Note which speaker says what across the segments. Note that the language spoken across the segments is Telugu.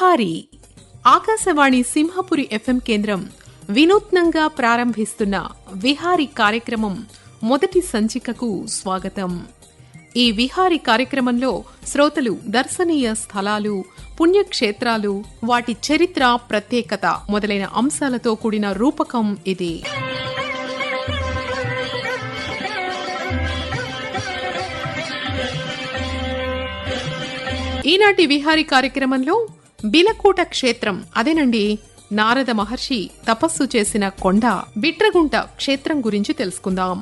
Speaker 1: విహారీ ఆకాశవాణి సింహపురి FM కేంద్రం వినూత్నంగా ప్రారంభిస్తున్న విహారీ కార్యక్రమం మొదటి సంచికకు స్వాగతం. ఈ విహారీ కార్యక్రమంలో శ్రోతలు దర్శనీయ స్థలాలు, పుణ్యక్షేత్రాలు, వాటి చరిత్ర, ప్రత్యేకత మొదలైన అంశాలతో కూడిన రూపకం ఇది. ఈనాటి విహారీ కార్యక్రమంలో బిలకూట క్షేత్రం, అదేనండి నారద మహర్షి తపస్సు చేసిన కొండ బిట్రగుంట క్షేత్రం గురించి తెలుసుకుందాం.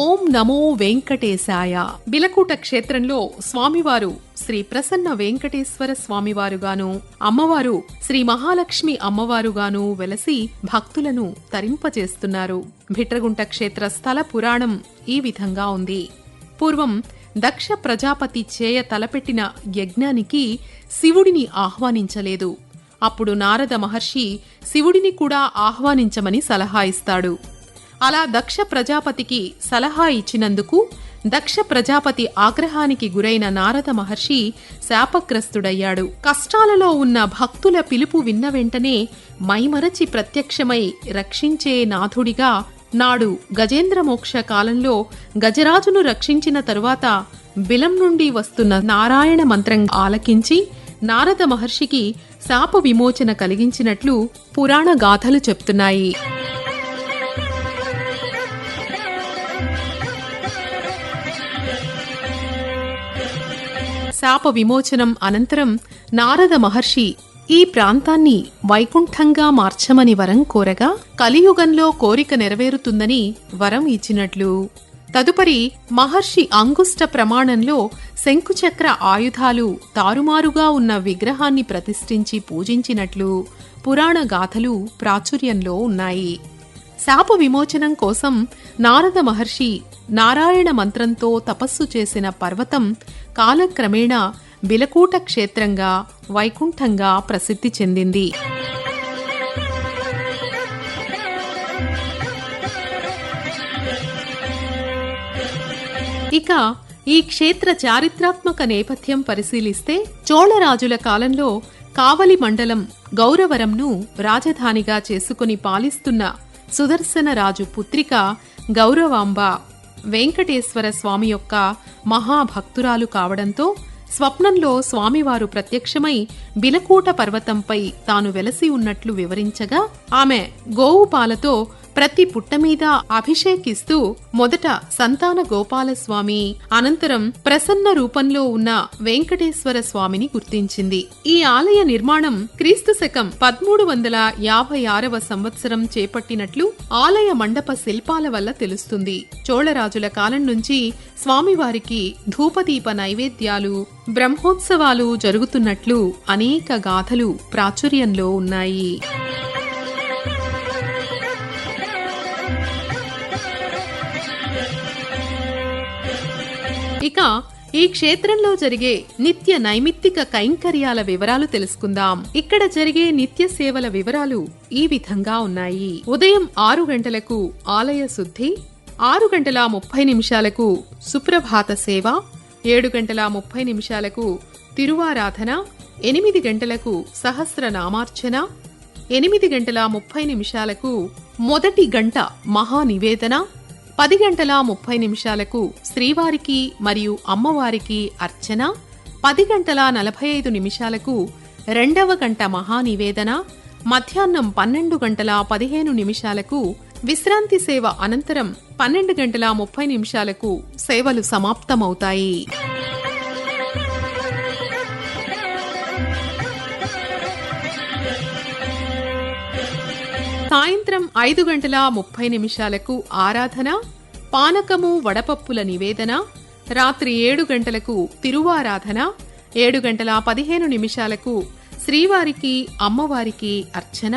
Speaker 1: ఓం నమో వెంకటేశాయ. బిలకూట క్షేత్రంలో స్వామివారు శ్రీ ప్రసన్న వెంకటేశ్వర స్వామివారుగాను, అమ్మవారు శ్రీ మహాలక్ష్మి అమ్మవారుగాను వెలసి భక్తులను తరింపజేస్తున్నారు. బిట్రగుంట క్షేత్ర స్థల పురాణం ఈ విధంగా ఉంది. పూర్వం దక్ష ప్రజాపతి చేయ తలపెట్టిన యజ్ఞానికి శివుడిని ఆహ్వానించలేదు. అప్పుడు నారద మహర్షి శివుడిని కూడా ఆహ్వానించమని సలహా ఇస్తాడు. అలా దక్ష ప్రజాపతికి సలహా ఇచ్చినందుకు దక్ష ప్రజాపతి ఆగ్రహానికి గురైన నారద మహర్షి శాపగ్రస్తుడయ్యాడు. కష్టాలలో ఉన్న భక్తుల పిలుపు విన్న వెంటనే మైమరచి ప్రత్యక్షమై రక్షించే నాథుడిగా నాడు గజేంద్ర మోక్ష కాలంలో గజరాజును రక్షించిన తరువాత బిలం నుండి వస్తున్న నారాయణ మంత్రం ఆలకించి నారద మహర్షికి శాప విమోచన కలిగించినట్లు పురాణ గాథలు చెప్తున్నాయి. శాప విమోచనం అనంతరం నారద మహర్షి ఈ ప్రాంతాన్ని వైకుంఠంగా మార్చమని వరం కోరగా కలియుగంలో కోరిక నెరవేరుతుందని వరం ఇచ్చినట్లు. తదుపరి మహర్షి అంగుష్ట ప్రమాణంలో శంకుచక్ర ఆయుధాలు తారుమారుగా ఉన్న విగ్రహాన్ని ప్రతిష్ఠించి పూజించినట్లు పురాణ గాథలు ప్రాచుర్యంలో ఉన్నాయి. శాప విమోచనం కోసం నారద మహర్షి నారాయణ మంత్రంతో తపస్సు చేసిన పర్వతం కాలక్రమేణా బిలకూట క్షేత్రంగా, వైకుంఠంగా ప్రసిద్ధి చెందింది. ఇక ఈ క్షేత్ర చారిత్రాత్మక నేపథ్యం పరిశీలిస్తే చోళరాజుల కాలంలో కావలి మండలం గౌరవరంను రాజధానిగా చేసుకుని పాలిస్తున్న సుదర్శన రాజు పుత్రిక గౌరవాంబ వెంకటేశ్వర స్వామి యొక్క మహాభక్తురాలు కావడంతో స్వప్నంలో స్వామివారు ప్రత్యక్షమై బిలకూట పర్వతంపై తాను వెలసి ఉన్నట్లు వివరించగా ఆమె గోవు పాలతో ప్రతి పుట్టమీద అభిషేకిస్తూ మొదట సంతాన గోపాలస్వామి, అనంతరం ప్రసన్న రూపంలో ఉన్న వెంకటేశ్వర స్వామిని గుర్తించింది. ఈ ఆలయ నిర్మాణం క్రీస్తు శకం 1356వ సంవత్సరం చేపట్టినట్లు ఆలయ మండప శిల్పాల వల్ల తెలుస్తుంది. చోళరాజుల కాలం నుంచి స్వామివారికి ధూపదీప నైవేద్యాలు, బ్రహ్మోత్సవాలు జరుగుతున్నట్లు అనేక గాథలు ప్రాచుర్యంలో ఉన్నాయి. ఇక ఈ క్షేత్రంలో జరిగే నిత్య నైమిత్తిక కైంకర్యాల వివరాలు తెలుసుకుందాం. ఇక్కడ జరిగే నిత్య సేవల వివరాలు ఈ విధంగా ఉన్నాయి. ఉదయం 6 గంటలకు ఆలయ శుద్ధి, 6 గంటల 30 నిమిషాలకు సుప్రభాత సేవ, 7 గంటల 30 నిమిషాలకు తిరువారాధన, 8 గంటలకు సహస్రనామార్చన, 8 గంటల 30 నిమిషాలకు మొదటి గంట మహానివేదన, 10 గంటల 30 నిమిషాలకు శ్రీవారికి మరియు అమ్మవారికి అర్చన, 10 గంటల 45 నిమిషాలకు రెండవ గంట మహానివేదన, మధ్యాహ్నం 12 గంటల 15 నిమిషాలకు విశ్రాంతి సేవ అనంతరం 12 గంటల 30 నిమిషాలకు సేవలు సమాప్తమవుతాయి. సాయంత్రం 5 గంటల 30 నిమిషాలకు ఆరాధన, పానకము వడపప్పుల నివేదన, రాత్రి 7 గంటలకు తిరువారాధన, 7 గంటల 15 నిమిషాలకు శ్రీవారికి అమ్మవారికి అర్చన,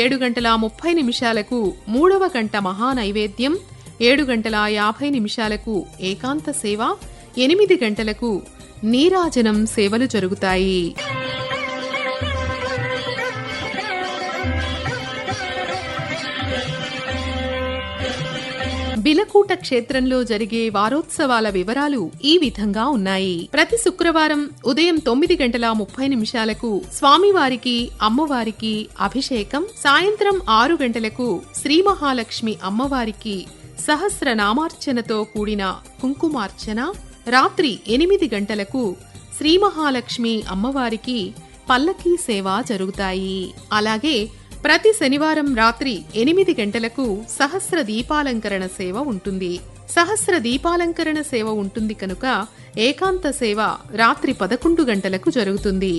Speaker 1: 7 గంటల 30 నిమిషాలకు మూడవ గంట మహానైవేద్యం, 7 గంటల 50 నిమిషాలకు ఏకాంత సేవ, 8 గంటలకు నీరాజనం సేవలు జరుగుతాయి. బిలకూట క్షేత్రంలో జరిగే వారోత్సవాల వివరాలు ఈ విధంగా ఉన్నాయి. ప్రతి శుక్రవారం ఉదయం 9:30 స్వామివారికి అమ్మవారికి అభిషేకం, సాయంత్రం 6 శ్రీ మహాలక్ష్మి అమ్మవారికి సహస్రనామార్చనతో కూడిన కుంకుమార్చన, రాత్రి 8 శ్రీ మహాలక్ష్మి అమ్మవారికి పల్లకీ సేవ జరుగుతాయి. అలాగే ప్రతి శనివారం రాత్రి 8 సహస్ర దీపాలంకరణ సేవ ఉంటుంది. సహస్ర దీపాలంకరణ సేవ ఉంటుంది కనుక ఏకాంత సేవ రాత్రి 11 జరుగుతుంది.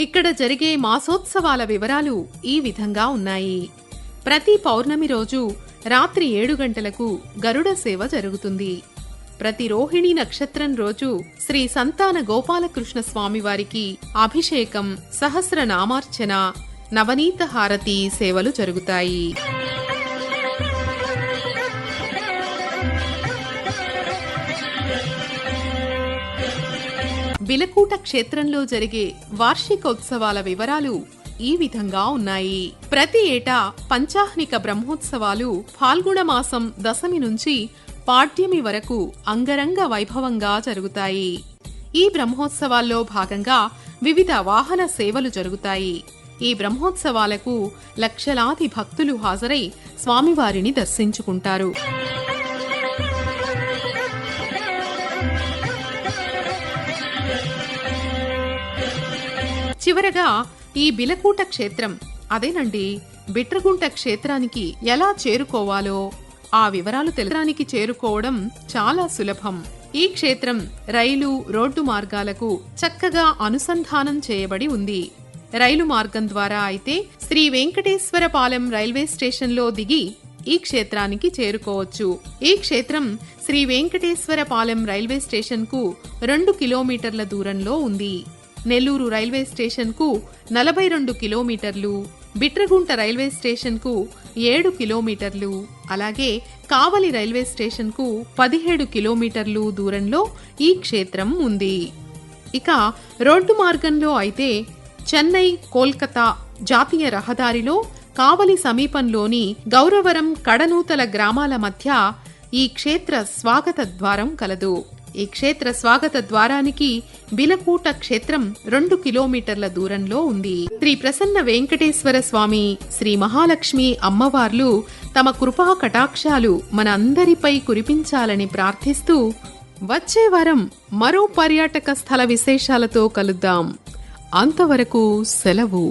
Speaker 1: ఇక్కడ జరిగే మాసోత్సవాల వివరాలు ఈ విధంగా ఉన్నాయి. ప్రతి పౌర్ణమి రోజు రాత్రి 7 గరుడ సేవ జరుగుతుంది. ప్రతి రోహిణి నక్షత్రం రోజు శ్రీ సంతాన గోపాలకృష్ణ స్వామివారికి అభిషేకం, సహస్రనామార్చన, నవనీత హారతి సేవలు జరుగుతాయి. బిలకూట క్షేత్రంలో జరిగే వార్షికోత్సవాల వివరాలు ఈ విధంగా ఉన్నాయి. ప్రతి ఏటా పంచాహ్నిక బ్రహ్మోత్సవాలు ఫాల్గుణ మాసం దశమి నుంచి పాడ్యమి వరకు అంగరంగ వైభవంగా జరుగుతాయి. ఈ బ్రహ్మోత్సవాల్లో భాగంగా వివిధ వాహన సేవలు జరుగుతాయి. ఈ బ్రహ్మోత్సవాలకు లక్షలాది భక్తులు హాజరై స్వామివారిని దర్శించుకుంటారు. చివరగా ఈ బిలకూట క్షేత్రం, అదేనండి బిట్రగుంట క్షేత్రానికి ఎలా చేరుకోవాలో ఆ వివరాలు తెలుసడానికి చేరుకోవడం చాలా సులభం. ఈ క్షేత్రం రైలు, రోడ్డు మార్గాలకు చక్కగా అనుసంధానం చేయబడి ఉంది. రైలు మార్గం ద్వారా అయితే శ్రీ వెంకటేశ్వరపాలెం రైల్వే స్టేషన్లో దిగి ఈ క్షేత్రానికి చేరుకోవచ్చు. ఈ క్షేత్రం శ్రీ వెంకటేశ్వరపాలెం రైల్వే స్టేషన్ కు 2 కిలోమీటర్ల దూరంలో ఉంది. నెల్లూరు రైల్వే స్టేషన్ కు 42 కిలోమీటర్లు, బిట్రగుంట రైల్వే స్టేషన్ కు 7 కిలోమీటర్లు, అలాగే కావలి రైల్వే స్టేషన్ కు 17 కిలోమీటర్లు దూరంలో ఈ క్షేత్రం ఉంది. ఇక రోడ్డు మార్గంలో అయితే చెన్నై కోల్కతా జాతీయ రహదారిలో కావలి సమీపంలోని గౌరవరం, కడనూతల గ్రామాల మధ్య ఈ క్షేత్ర స్వాగత ద్వారం కలదు. ఈ క్షేత్ర స్వాగత ద్వారానికి బిలకూట క్షేత్రం 2 కిలోమీటర్ల దూరంలో ఉంది. శ్రీ ప్రసన్న వెంకటేశ్వర స్వామి, శ్రీ మహాలక్ష్మి అమ్మవార్లు తమ కృపా కటాక్షాలు మన అందరిపై కురిపించాలని ప్రార్థిస్తూ వచ్చే వారం మరో పర్యాటక స్థల విశేషాలతో కలుద్దాం. అంతవరకు సెలవు.